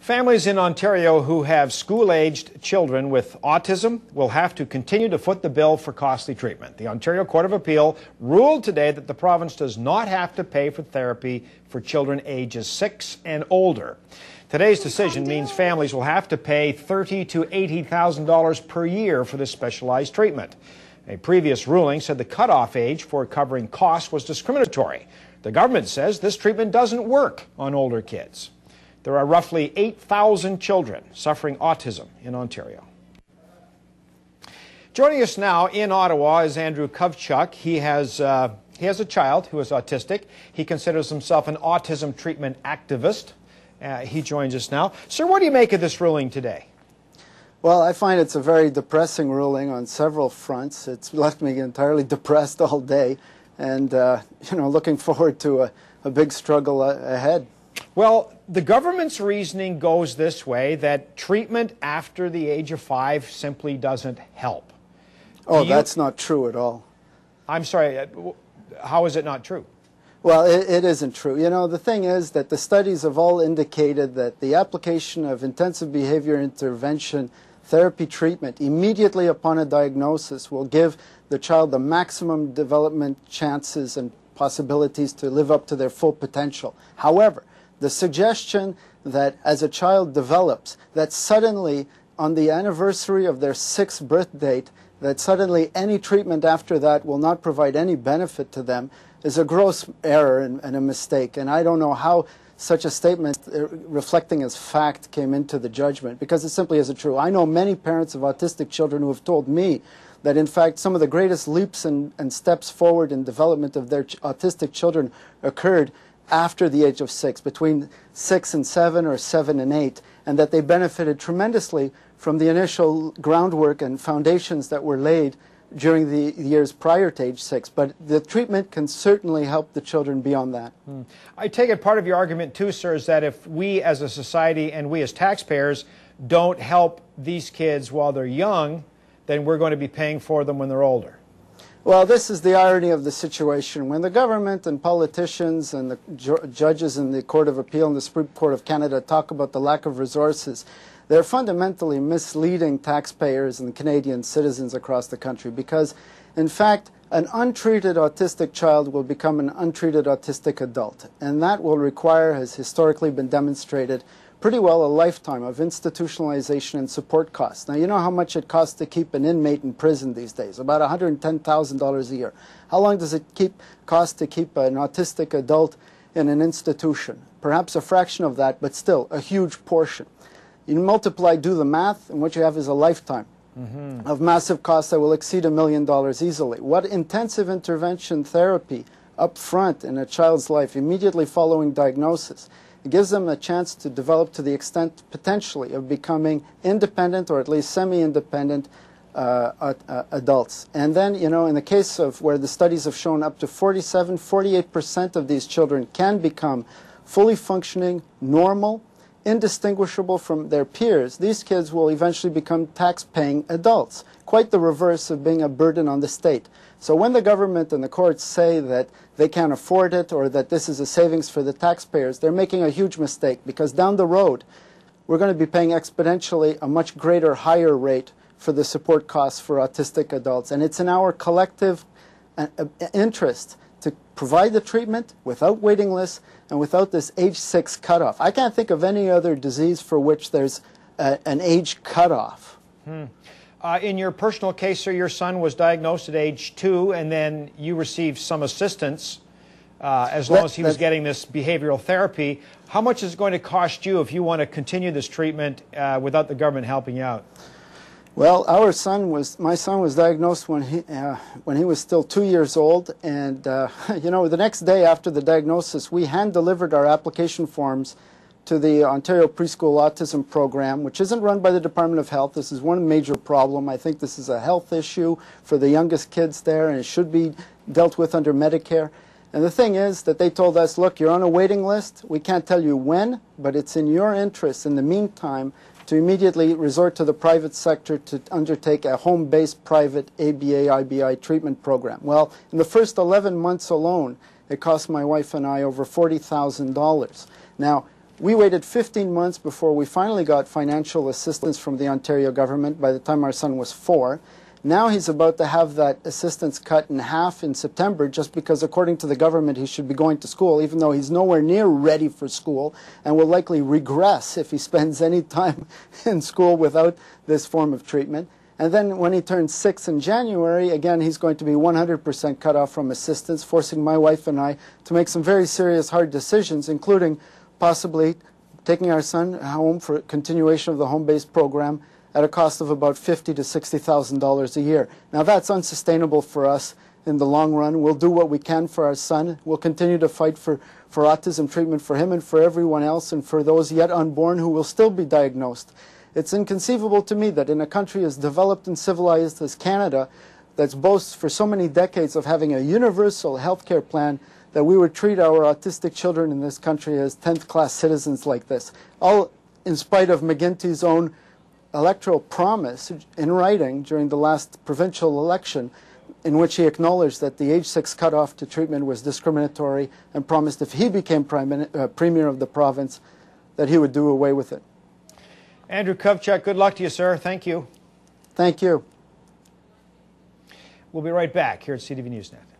Families in Ontario who have school-aged children with autism will have to continue to foot the bill for costly treatment. The Ontario Court of Appeal ruled today that the province does not have to pay for therapy for children ages 6 and older. Today's decision means families will have to pay $30,000 to $80,000 per year for this specialized treatment. A previous ruling said the cutoff age for covering costs was discriminatory. The government says this treatment doesn't work on older kids. There are roughly 8,000 children suffering autism in Ontario. Joining us now in Ottawa is Andrew Kavchak. He has a child who is autistic. He considers himself an autism treatment activist. He joins us now. Sir, what do you make of this ruling today? Well, I find it's a very depressing ruling on several fronts. It's left me entirely depressed all day and, looking forward to a big struggle ahead. Well, the government's reasoning goes this way, that treatment after the age of 5 simply doesn't help. Oh, that's not true at all. I'm sorry, how is it not true? Well, it isn't true. You know, the thing is that the studies have all indicated that the application of intensive behavior intervention therapy treatment immediately upon a diagnosis will give the child the maximum development chances and possibilities to live up to their full potential. However, the suggestion that as a child develops, that suddenly on the anniversary of their 6th birth date, that suddenly any treatment after that will not provide any benefit to them is a gross error and a mistake. And I don't know how such a statement reflecting as fact came into the judgment, because it simply isn't true. I know many parents of autistic children who have told me that in fact some of the greatest leaps and steps forward in development of their autistic children occurred after the age of 6, between 6 and 7 or 7 and 8, and that they benefited tremendously from the initial groundwork and foundations that were laid during the years prior to age 6. But the treatment can certainly help the children beyond that. I take it part of your argument too, sir, is that if we as a society and we as taxpayers don't help these kids while they're young, then we're going to be paying for them when they're older. Well, this is the irony of the situation. When the government and politicians and the judges in the Court of Appeal and the Supreme Court of Canada talk about the lack of resources, they're fundamentally misleading taxpayers and Canadian citizens across the country, because, in fact, an untreated autistic child will become an untreated autistic adult, and that will require, has historically been demonstrated, pretty well a lifetime of institutionalization and support costs. Now, you know how much it costs to keep an inmate in prison these days, about $110,000 a year. How long does it cost to keep an autistic adult in an institution? Perhaps a fraction of that, but still a huge portion. You multiply, do the math, and what you have is a lifetime of massive costs that will exceed $1 million easily. What intensive intervention therapy up front in a child's life, immediately following diagnosis, it gives them a chance to develop to the extent, potentially, of becoming independent or at least semi-independent adults. And then, you know, in the case of where the studies have shown up to 48% of these children can become fully functioning, normal, indistinguishable from their peers, these kids will eventually become tax-paying adults, quite the reverse of being a burden on the state. So when the government and the courts say that they can't afford it or that this is a savings for the taxpayers, they're making a huge mistake, because down the road we're going to be paying exponentially a much greater, higher rate for the support costs for autistic adults. And it's in our collective interest to provide the treatment without waiting lists and without this age 6 cutoff. I can't think of any other disease for which there's an age cutoff. In your personal case, sir, your son was diagnosed at age 2, and then you received some assistance as long as he was getting this behavioral therapy. How much is it going to cost you if you want to continue this treatment without the government helping you out? Well, my son was diagnosed when he was still 2 years old, and you know, the next day after the diagnosis, we hand-delivered our application forms to the Ontario Preschool Autism Program, which isn't run by the Department of Health. This is one major problem. I think this is a health issue for the youngest kids there, and it should be dealt with under Medicare. And the thing is that they told us, look, you're on a waiting list. We can't tell you when, but it's in your interest in the meantime to immediately resort to the private sector to undertake a home-based private ABA-IBI treatment program. Well, in the first 11 months alone, it cost my wife and I over $40,000. Now, We waited 15 months before we finally got financial assistance from the Ontario government by the time our son was 4. Now he's about to have that assistance cut in half in September just because, according to the government, he should be going to school, even though he's nowhere near ready for school and will likely regress if he spends any time in school without this form of treatment. And then when he turns 6 in January, again, he's going to be 100% cut off from assistance, forcing my wife and I to make some very serious, hard decisions, including possibly taking our son home for continuation of the home-based program at a cost of about $50,000 to $60,000 a year. Now that's unsustainable for us in the long run. We'll do what we can for our son. We'll continue to fight for autism treatment for him and for everyone else and for those yet unborn who will still be diagnosed. It's inconceivable to me that in a country as developed and civilized as Canada, that's boasts for so many decades of having a universal health care plan, that we would treat our autistic children in this country as 10th-class citizens like this. All in spite of McGuinty's own electoral promise in writing during the last provincial election, in which he acknowledged that the age 6 cutoff to treatment was discriminatory and promised if he became Premier of the province that he would do away with it. Andrew Kavchak, good luck to you, sir. Thank you. Thank you. We'll be right back here at CTV Newsnet.